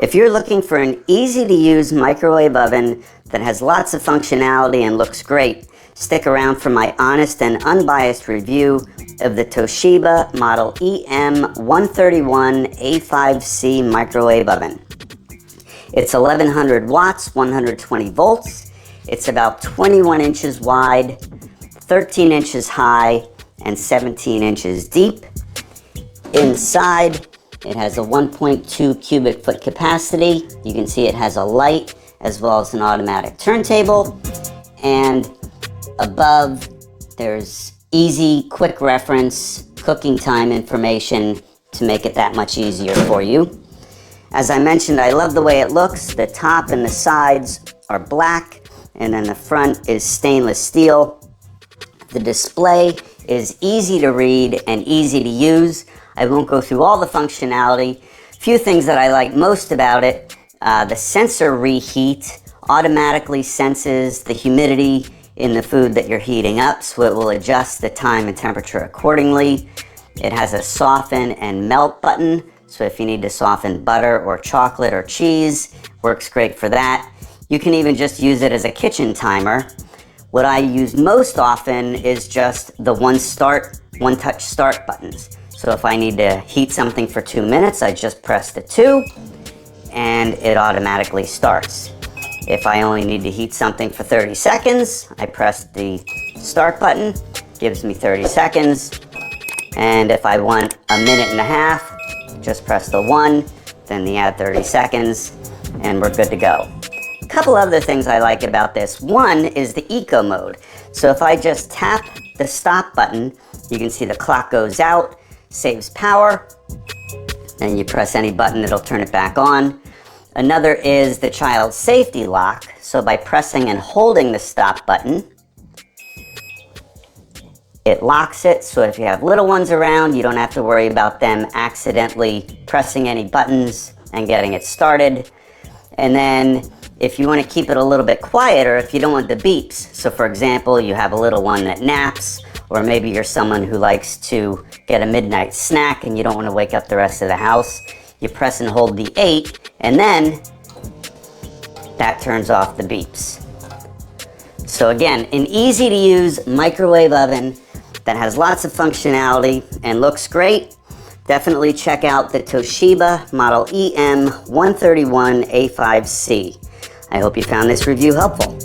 If you're looking for an easy-to-use microwave oven that has lots of functionality and looks great, stick around for my honest and unbiased review of the Toshiba Model EM131A5C microwave oven. It's 1100 watts, 120 volts. It's about 21 inches wide, 13 inches high, and 17 inches deep. Inside, it has a 1.2 cubic foot capacity. You can see it has a light as well as an automatic turntable. And above, there's easy, quick reference, cooking time information to make it that much easier for you. As I mentioned, I love the way it looks. The top and the sides are black, and then the front is stainless steel. The display is easy to read and easy to use. I won't go through all the functionality. Few things that I like most about it. The sensor reheat automatically senses the humidity in the food that you're heating up, so it will adjust the time and temperature accordingly. It has a soften and melt button, so if you need to soften butter or chocolate or cheese, works great for that. You can even just use it as a kitchen timer. What I use most often is just the one-touch start buttons. So if I need to heat something for 2 minutes, I just press the 2 and it automatically starts. If I only need to heat something for 30 seconds, I press the start button, gives me 30 seconds. And if I want a minute and a half, just press the 1, then the add 30 seconds, and we're good to go. A couple other things I like about this. One is the eco mode. So if I just tap the stop button, you can see the clock goes out, saves power, and you press any button, it'll turn it back on. Another is the child safety lock. So by pressing and holding the stop button, it locks it, so if you have little ones around, you don't have to worry about them accidentally pressing any buttons and getting it started. And then if you want to keep it a little bit quieter, if you don't want the beeps, so for example, you have a little one that naps, or maybe you're someone who likes to get a midnight snack and you don't want to wake up the rest of the house, you press and hold the 8, and then that turns off the beeps. So again, an easy to use microwave oven that has lots of functionality and looks great. Definitely check out the Toshiba Model EM131A5C. I hope you found this review helpful.